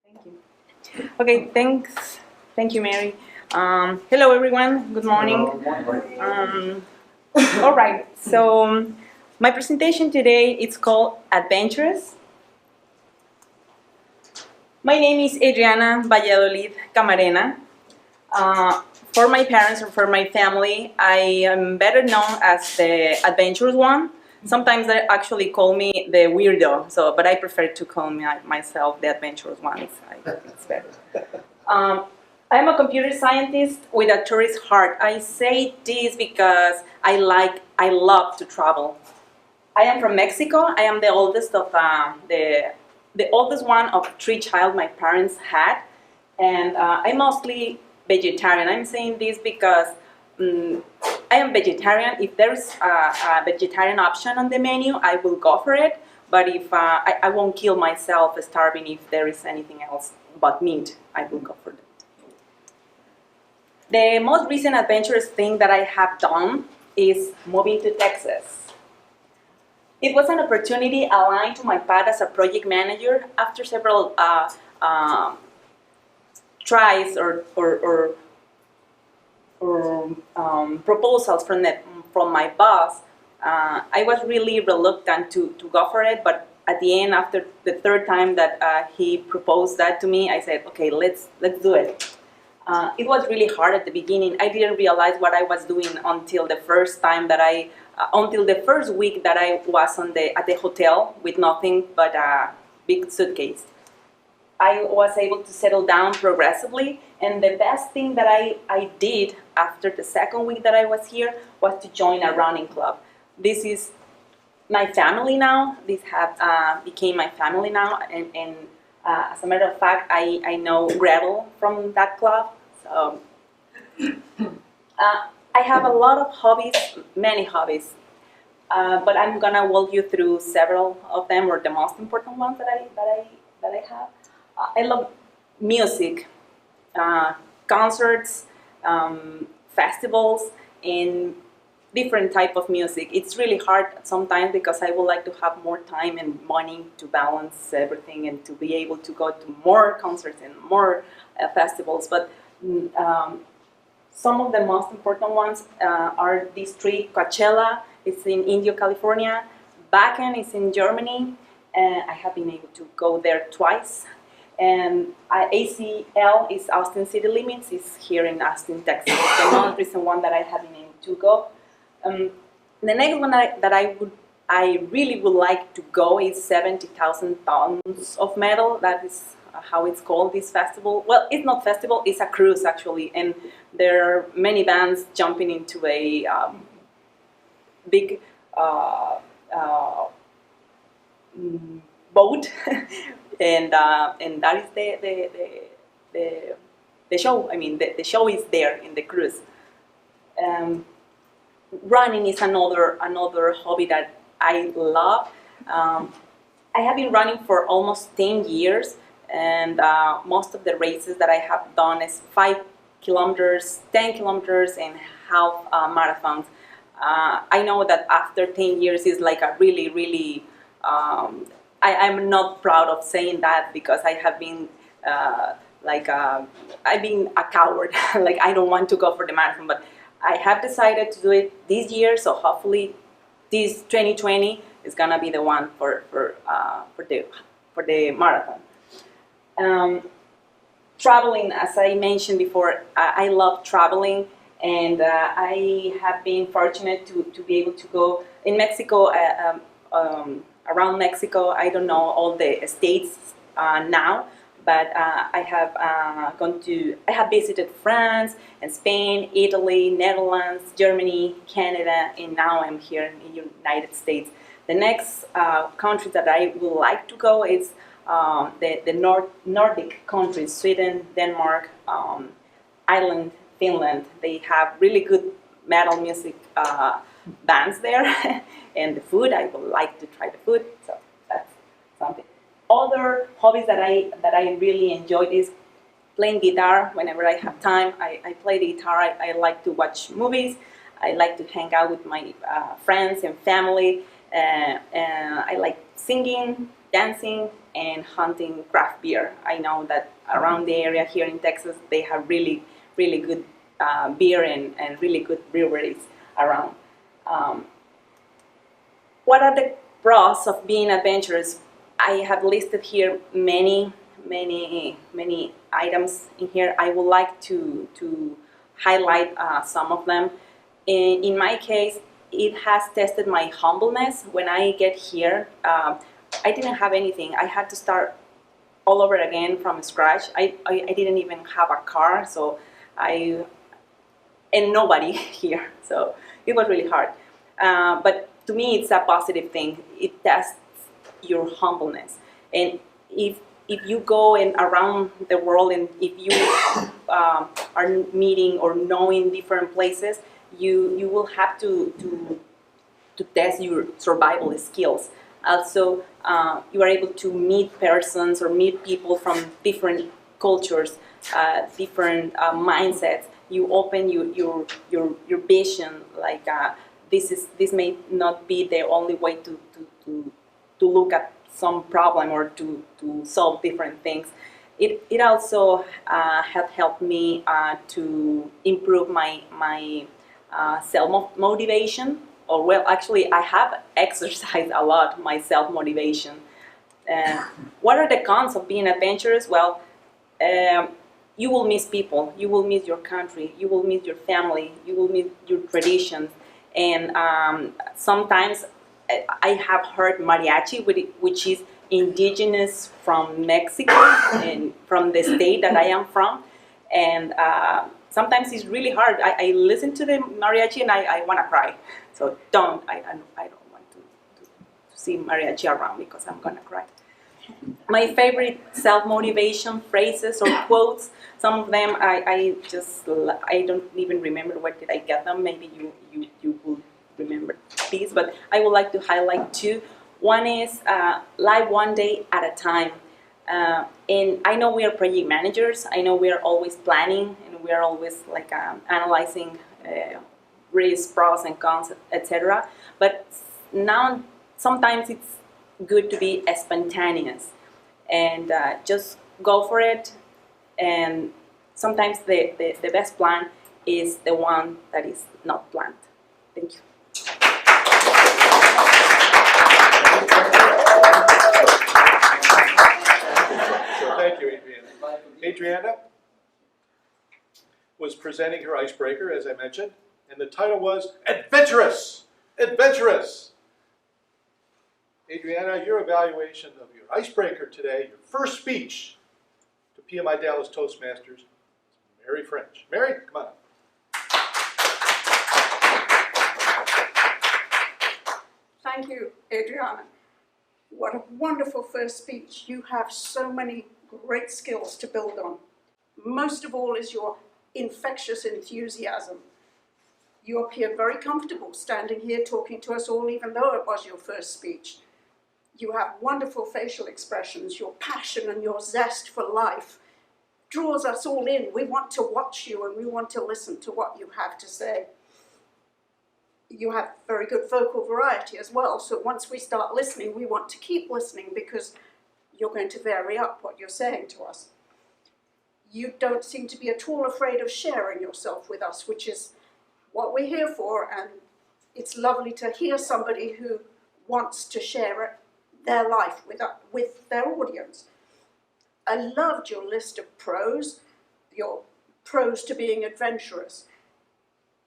Thank you. Okay, thanks. Thank you, Mary. Hello, everyone. Good morning. All right, so my presentation today is called Adventurous. My name is Adriana Valladolid Camarena. For my parents or for my family, I am better known as the adventurous one. Sometimes they actually call me the weirdo, but I prefer to call myself the adventurous one. It's better. I'm a computer scientist with a tourist heart. I say this because I love to travel. I am from Mexico. I am the oldest of the oldest one of 3 children my parents had, and I'm mostly vegetarian. I'm saying this because I am vegetarian. If there's a vegetarian option on the menu, I will go for it. But if I won't kill myself starving if there is anything else but meat, I will go for it. The most recent adventurous thing that I have done is moving to Texas. It was an opportunity aligned to my path as a project manager. After several tries or proposals from my boss, I was really reluctant to go for it. But at the end, after the 3rd time that he proposed that to me, I said, okay, let's do it. It was really hard at the beginning. I didn't realize what I was doing until the first time that until the first week that I was at the hotel with nothing but a big suitcase. I was able to settle down progressively, and the best thing that I did after the 2nd week that I was here was to join a running club. This is my family now. This became my family now, and as a matter of fact, I know Gretel from that club. So I have a lot of hobbies, many hobbies, but I'm gonna walk you through several of them, or the most important ones that I have. I love music, concerts, festivals, and different type of music. It's really hard sometimes because I would like to have more time and money to balance everything and to be able to go to more concerts and more festivals. But some of the most important ones are these 3. Coachella is in Indio, California. Wacken is in Germany. I have been able to go there twice. And ACL is Austin City Limits. Is here in Austin, Texas. It's the most recent one that I have been able to go. The next one that I really would like to go is 70,000 tons of metal. That is how it's called, this festival. Well, it's not festival, it's a cruise actually, and there are many bands jumping into a big boat, and that is the show. I mean, the show is there in the cruise. Running is another hobby that I love. I have been running for almost 10 years, and most of the races that I have done is 5 kilometers, 10 kilometers, and half marathons. I know that after 10 years is like a really, I'm not proud of saying that because I have been I've been a coward. Like, I don't want to go for the marathon, but I have decided to do it this year, so hopefully this 2020 is gonna be the one for the marathon. Traveling, as I mentioned before, I love traveling, and I have been fortunate to be able to go in Mexico, around Mexico. I don't know all the states now, but I have visited France and Spain, Italy, Netherlands, Germany, Canada, and now I'm here in the United States. The next country that I would like to go is the Nordic countries: Sweden, Denmark, Ireland, Finland. They have really good metal music bands there, and the food, I would like to try the food. So that's something. Other hobbies that I really enjoyed is playing guitar. Whenever I have time, I play the guitar. I like to watch movies. I like to hang out with my friends and family. And I like singing, dancing, and hunting craft beer. I know that around the area here in Texas, they have really, really good beer and really good breweries around. What are the pros of being adventurous? I have listed here many items in here. I would like to highlight some of them. In my case, it has tested my humbleness. When I get here, I didn't have anything. I had to start all over again from scratch. I didn't even have a car, so and nobody here, so it was really hard. But to me, it's a positive thing. It tests your humbleness, and if you go and around the world, and if you are meeting or knowing different places, you will have to test your survival skills. Also, you are able to meet persons or meet people from different cultures, different mindsets. You open your vision. Like this may not be the only way to look at some problem or to solve different things. It also have helped me to improve my self-motivation. Or well, actually, I have exercised a lot my self-motivation. What are the cons of being adventurous? Well, you will miss people, you will miss your country, you will miss your family, you will miss your traditions, and sometimes I have heard mariachi, which is indigenous from Mexico and from the state that I am from, and sometimes it's really hard. I listen to the mariachi and I want to cry. So I don't want to see mariachi around because I'm gonna cry. My favorite self-motivation phrases or quotes, some of them I don't even remember where did I get them. Maybe you will remember these, but I would like to highlight two. One is live one day at a time. And I know we are project managers. I know we are always planning and we are always like analyzing risks, pros and cons, etc. But now sometimes it's good to be spontaneous and just go for it. And sometimes the best plan is the one that is not planned. Thank you. Thank you, Adriana. Adriana was presenting her icebreaker, as I mentioned, and the title was Adventurous! Adventurous! Adriana, your evaluation of your icebreaker today, your first speech to PMI Dallas Toastmasters, Mary French. Mary, come on up. Thank you, Adriana. What a wonderful first speech. You have so many great skills to build on. Most of all is your infectious enthusiasm. You appear very comfortable standing here talking to us all, even though it was your first speech. You have wonderful facial expressions. Your passion and your zest for life draws us all in. We want to watch you and we want to listen to what you have to say. You have very good vocal variety as well, so once we start listening, we want to keep listening because you're going to vary up what you're saying to us. You don't seem to be at all afraid of sharing yourself with us, which is what we're here for, and it's lovely to hear somebody who wants to share their life with their audience. I loved your list of pros, your pros to being adventurous.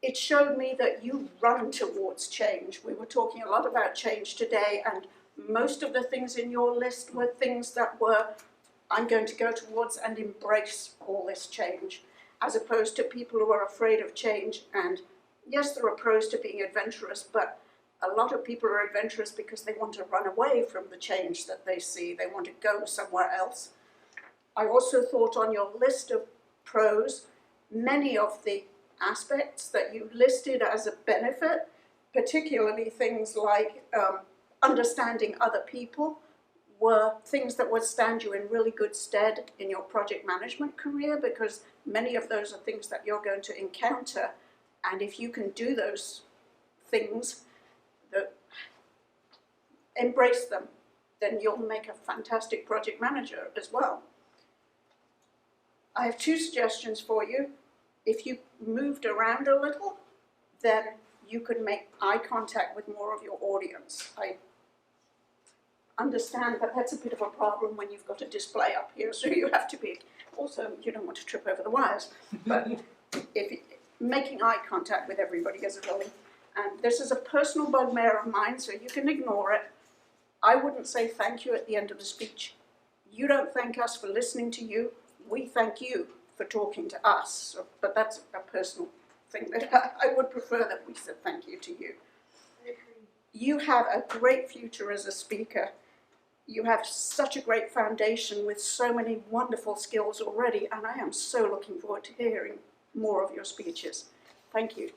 It showed me that you run towards change. We were talking a lot about change today, and most of the things in your list were things that were, I'm going to go towards and embrace all this change, as opposed to people who are afraid of change. And yes, there are pros to being adventurous, but a lot of people are adventurous because they want to run away from the change that they see. They want to go somewhere else. I also thought on your list of pros, many of the aspects that you listed as a benefit, particularly things like understanding other people, were things that would stand you in really good stead in your project management career, because many of those are things that you're going to encounter, and if you can do those things, embrace them. then you'll make a fantastic project manager as well. I have 2 suggestions for you. If you moved around a little, then you could make eye contact with more of your audience. I understand that that's a bit of a problem when you've got a display up here, so you have to be, also you don't want to trip over the wires, but making eye contact with everybody is really, and this is a personal bugbear of mine, so you can ignore it. I wouldn't say thank you at the end of the speech. You don't thank us for listening to you, we thank you for talking to us, so, but that's a personal thing that I would prefer that we said thank you to you. You have a great future as a speaker. You have such a great foundation with so many wonderful skills already, and I am so looking forward to hearing more of your speeches. Thank you.